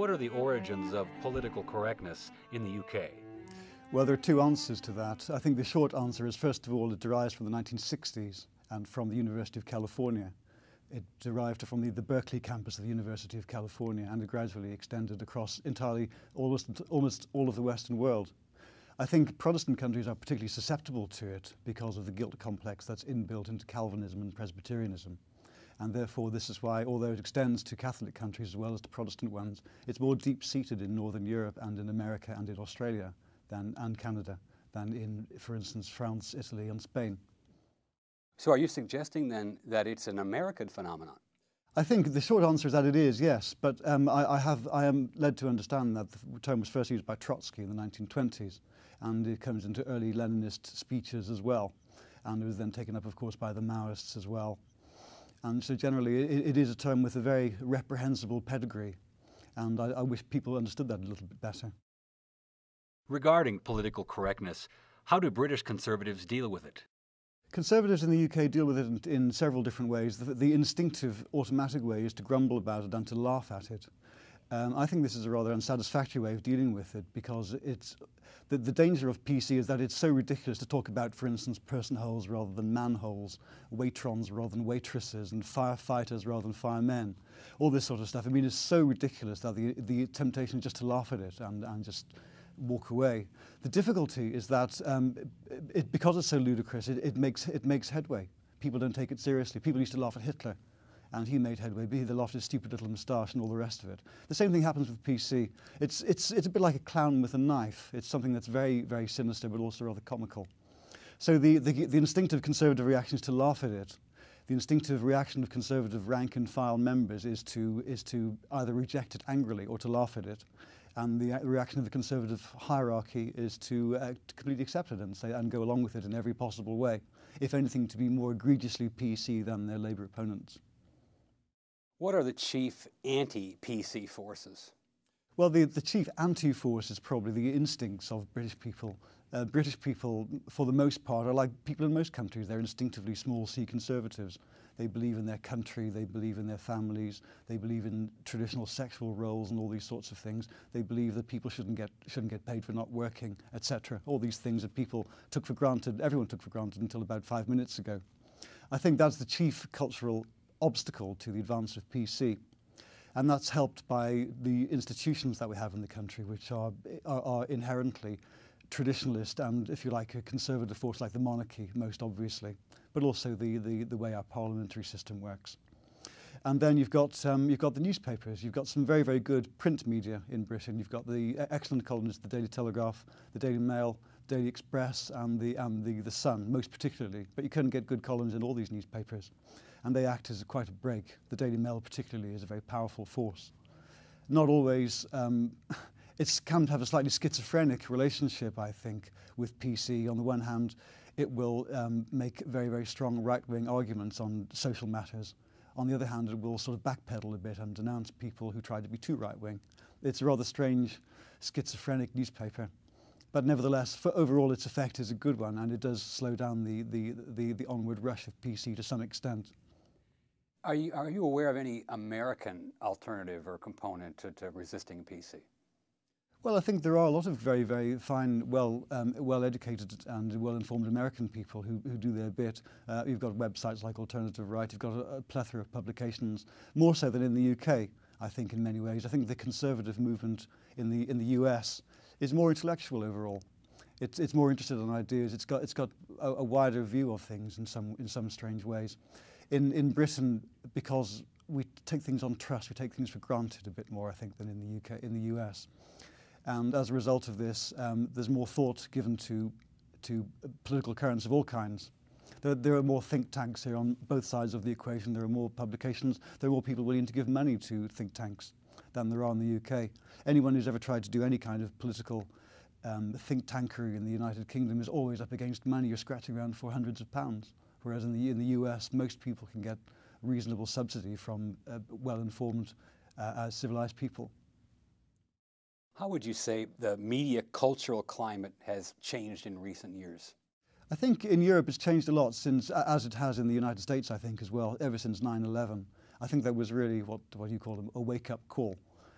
What are the origins of political correctness in the UK? Well, there are two answers to that. I think the short answer is, first of all, it derives from the 1960s and from the University of California. It derived from the Berkeley campus of the University of California, and it gradually extended across entirely almost all of the Western world. I think Protestant countries are particularly susceptible to it because of the guilt complex that's inbuilt into Calvinism and Presbyterianism. And therefore, this is why, although it extends to Catholic countries as well as to Protestant ones, it's more deep-seated in Northern Europe and in America and in Australia and Canada than in, for instance, France, Italy and Spain. So are you suggesting then that it's an American phenomenon? I think the short answer is that it is, yes, but I am led to understand that the term was first used by Trotsky in the 1920s, and it comes into early Leninist speeches as well, and it was then taken up, of course, by the Maoists as well. And so generally it is a term with a very reprehensible pedigree, and I wish people understood that a little bit better. Regarding political correctness, how do British Conservatives deal with it? Conservatives in the UK deal with it in several different ways. The instinctive, automatic way is to grumble about it and to laugh at it. I think this is a rather unsatisfactory way of dealing with it, because the danger of PC is that it's so ridiculous to talk about, for instance, person holes rather than manholes, waitrons rather than waitresses, and firefighters rather than firemen. All this sort of stuff. I mean, it's so ridiculous that the temptation is just to laugh at it and just walk away. The difficulty is that because it's so ludicrous, it makes headway. People don't take it seriously. People used to laugh at Hitler, and he made headway. They laughed at his stupid little moustache and all the rest of it. The same thing happens with PC. It's a bit like a clown with a knife. It's something that's very, very sinister, but also rather comical. So the instinctive conservative reaction is to laugh at it. The instinctive reaction of conservative rank and file members is to either reject it angrily or to laugh at it. And the reaction of the conservative hierarchy is to completely accept it and go along with it in every possible way, if anything, to be more egregiously PC than their Labour opponents. What are the chief anti-PC forces? Well, the chief anti-force is probably the instincts of British people. British people, for the most part, are like people in most countries. They're instinctively small c conservatives. They believe in their country, they believe in their families, they believe in traditional sexual roles and all these sorts of things. They believe that people shouldn't get paid for not working, etc. All these things that people took for granted, everyone took for granted until about 5 minutes ago. I think that's the chief cultural obstacle to the advance of PC. And that's helped by the institutions that we have in the country, which are inherently traditionalist and, if you like, a conservative force like the monarchy, most obviously, but also the way our parliamentary system works. And then you've got the newspapers. You've got some very, very good print media in Britain. You've got the excellent columnists, the Daily Telegraph, the Daily Mail, Daily Express, and the Sun, most particularly. But you couldn't get good columns in all these newspapers, and they act as quite a brake. The Daily Mail, particularly, is a very powerful force. Not always. It can have a slightly schizophrenic relationship, I think, with PC. On the one hand, it will make very, very strong right-wing arguments on social matters. On the other hand, it will sort of backpedal a bit and denounce people who try to be too right-wing. It's a rather strange, schizophrenic newspaper. But nevertheless, for overall, its effect is a good one, and it does slow down the onward rush of PC to some extent. Are you aware of any American alternative or component to resisting PC? Well, I think there are a lot of very, very fine, well-educated and well-informed American people who do their bit. You've got websites like Alternative Right. You've got a plethora of publications, more so than in the UK, I think, in many ways. I think the conservative movement in the US is more intellectual overall. It's more interested in ideas. It's got a wider view of things in some strange ways. In Britain, because we take things on trust, we take things for granted a bit more, I think, than in the US. And as a result of this, there's more thought given to political currents of all kinds. There are more think tanks here on both sides of the equation. There are more publications. There are more people willing to give money to think tanks than there are in the UK. Anyone who's ever tried to do any kind of political think tankery in the United Kingdom is always up against money. You're scratching around for hundreds of pounds. Whereas in the US, most people can get reasonable subsidy from well-informed, civilized people. How would you say the media cultural climate has changed in recent years? I think in Europe it's changed a lot since, as it has in the United States, I think, as well, ever since 9/11. I think that was really what you call a wake-up call.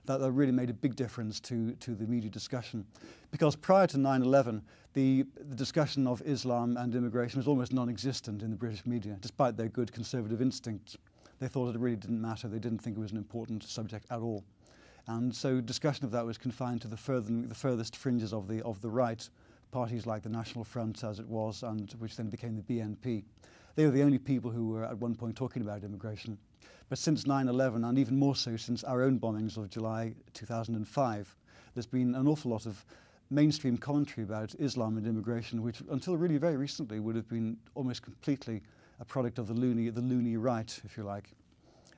that really made a big difference to the media discussion. Because prior to 9/11, the discussion of Islam and immigration was almost non-existent in the British media, despite their good conservative instincts. They thought it really didn't matter. They didn't think it was an important subject at all. And so discussion of that was confined to the furthest fringes of the right, parties like the National Front, as it was, and which then became the BNP. They were the only people who were at one point talking about immigration. But since 9/11, and even more so since our own bombings of July 2005, there's been an awful lot of mainstream commentary about Islam and immigration, which until really very recently would have been almost completely a product of the loony right, if you like.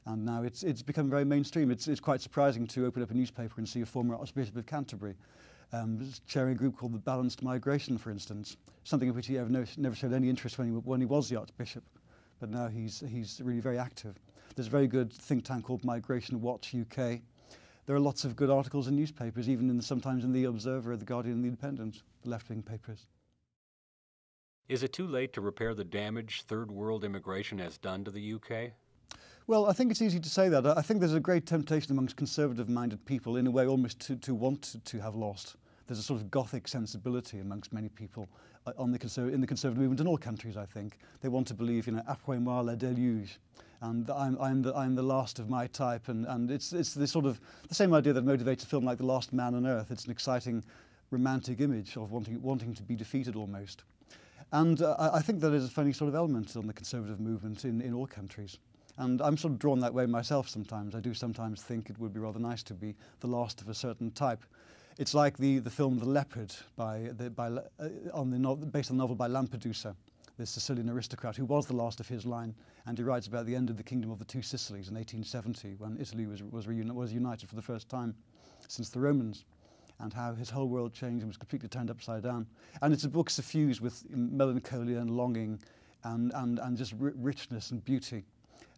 And now it's become very mainstream. It's quite surprising to open up a newspaper and see a former Archbishop of Canterbury chairing a group called the Balanced Migration, for instance, something in which he never showed any interest when he was the Archbishop. But now he's really very active. There's a very good think tank called Migration Watch UK. There are lots of good articles in newspapers, even sometimes in The Observer, The Guardian and The Independent, the left-wing papers. Is it too late to repair the damage third world immigration has done to the UK? Well, I think it's easy to say that. I think there's a great temptation amongst conservative-minded people, in a way, almost to want to have lost. There's a sort of Gothic sensibility amongst many people in the conservative movement in all countries, I think. They want to believe, après moi le déluge, and I'm the last of my type, and it's this sort of the same idea that motivates a film like The Last Man on Earth. It's an exciting, romantic image of wanting to be defeated almost. And I think that is a funny sort of element on the conservative movement in all countries. And I'm sort of drawn that way myself sometimes. I do sometimes think it would be rather nice to be the last of a certain type. It's like the film The Leopard, based on the novel by Lampedusa, the Sicilian aristocrat who was the last of his line, and he writes about the end of the Kingdom of the Two Sicilies in 1870, when Italy was united for the first time since the Romans, and how his whole world changed and was completely turned upside down. And it's a book suffused with melancholia and longing and just richness and beauty.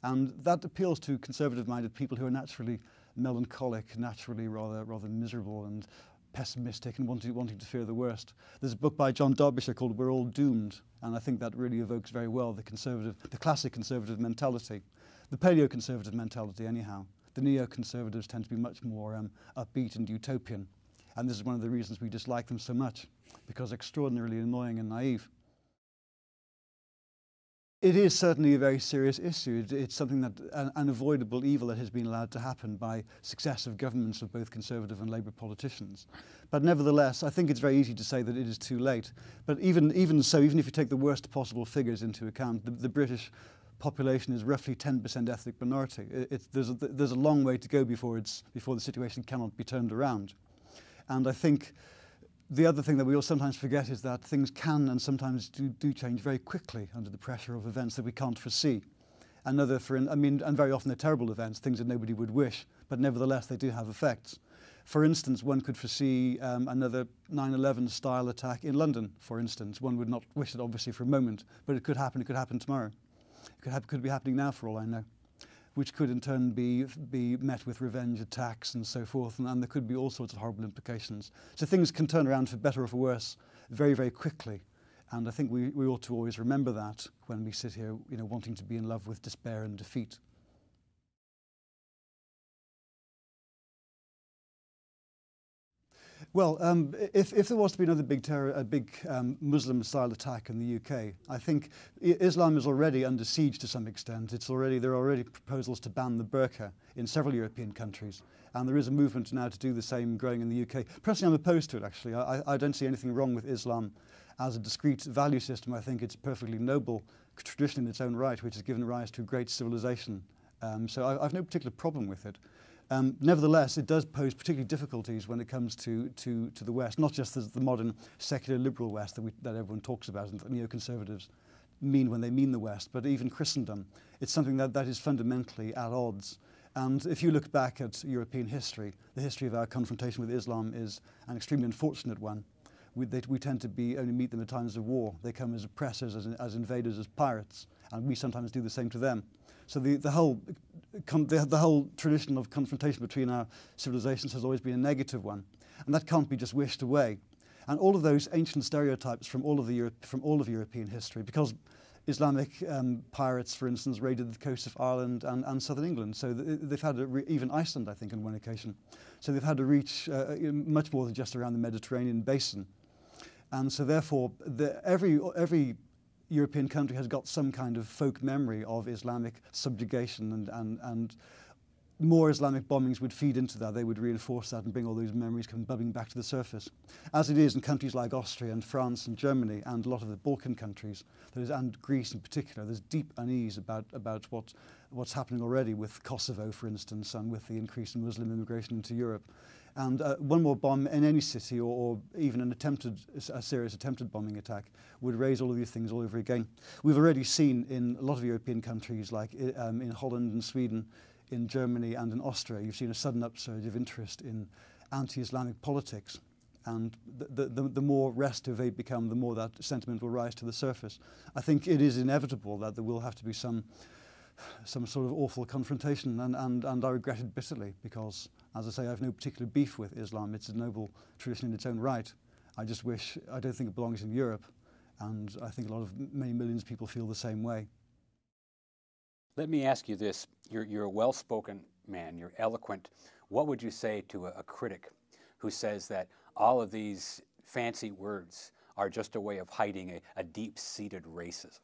And that appeals to conservative-minded people who are naturally melancholic, naturally rather miserable and pessimistic and wanting to fear the worst. There's a book by John Derbyshire called We're All Doomed, and I think that really evokes very well the classic conservative mentality, the paleo-conservative mentality anyhow. The neo-conservatives tend to be much more upbeat and utopian, and this is one of the reasons we dislike them so much, because extraordinarily annoying and naive. It is certainly a very serious issue. It's something that an unavoidable evil that has been allowed to happen by successive governments of both Conservative and Labour politicians. But nevertheless, I think it's very easy to say that it is too late. But even so, even if you take the worst possible figures into account, the British population is roughly 10% ethnic minority. There's a long way to go before the situation cannot be turned around. And I think the other thing that we all sometimes forget is that things can and sometimes do change very quickly under the pressure of events that we can't foresee. And very often they're terrible events, things that nobody would wish, but nevertheless they do have effects. For instance, one could foresee another 9/11 style attack in London, for instance. One would not wish it obviously for a moment, but it could happen tomorrow. It could be happening now for all I know, which could in turn be met with revenge attacks and so forth, and there could be all sorts of horrible implications. So things can turn around for better or for worse very, very quickly. And I think we ought to always remember that when we sit here, wanting to be in love with despair and defeat. Well, if there was to be another big Muslim-style attack in the UK, I think Islam is already under siege to some extent. There are already proposals to ban the burqa in several European countries, and there is a movement now to do the same growing in the UK. Personally, I'm opposed to it, actually. I don't see anything wrong with Islam as a discrete value system. I think it's a perfectly noble tradition in its own right, which has given rise to a great civilization. So I've no particular problem with it. Nevertheless, it does pose particular difficulties when it comes to the West, not just the modern secular liberal West that everyone talks about and that neoconservatives mean when they mean the West, but even Christendom. It's something that is fundamentally at odds. And if you look back at European history, the history of our confrontation with Islam is an extremely unfortunate one. We tend to only meet them at times of war. They come as oppressors, as invaders, as pirates, and we sometimes do the same to them. So the whole tradition of confrontation between our civilizations has always been a negative one, and that can't be just wished away. And all of those ancient stereotypes from all of European history, because Islamic pirates, for instance, raided the coast of Ireland and southern England. So they've had to even Iceland, I think, on one occasion. So they've had to reach much more than just around the Mediterranean basin. And so therefore, every European country has got some kind of folk memory of Islamic subjugation, and more Islamic bombings would feed into that. They would reinforce that and bring all those memories come bubbling back to the surface. As it is in countries like Austria and France and Germany and a lot of the Balkan countries, and Greece in particular, there's deep unease about what's happening already with Kosovo, for instance, and with the increase in Muslim immigration into Europe. And one more bomb in any city, or even a serious attempted bombing attack, would raise all of these things all over again. We've already seen in a lot of European countries, like in Holland and Sweden, in Germany and in Austria, you've seen a sudden upsurge of interest in anti-Islamic politics. And the more restive they become, the more that sentiment will rise to the surface. I think it is inevitable that there will have to be some sort of awful confrontation, and I regret it bitterly because, as I say, I have no particular beef with Islam. It's a noble tradition in its own right. I don't think it belongs in Europe, and I think many millions of people feel the same way. Let me ask you this. You're a well-spoken man. You're eloquent. What would you say to a critic who says that all of these fancy words are just a way of hiding a deep-seated racism?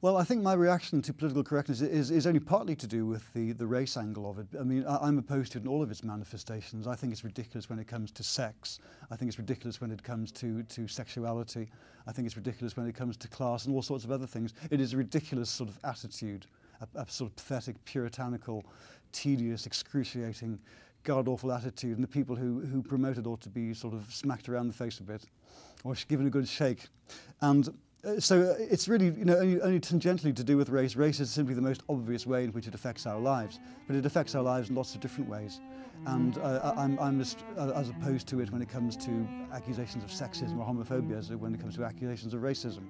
Well, I think my reaction to political correctness is only partly to do with the race angle of it. I mean, I'm opposed to it in all of its manifestations. I think it's ridiculous when it comes to sex. I think it's ridiculous when it comes to sexuality. I think it's ridiculous when it comes to class and all sorts of other things. It is a ridiculous sort of attitude, a sort of pathetic, puritanical, tedious, excruciating, god-awful attitude, and the people who promote it ought to be sort of smacked around the face a bit, or given a good shake. And so it's really, only tangentially to do with race. Race is simply the most obvious way in which it affects our lives, but it affects our lives in lots of different ways. And I'm just as opposed to it when it comes to accusations of sexism or homophobia as when it comes to accusations of racism.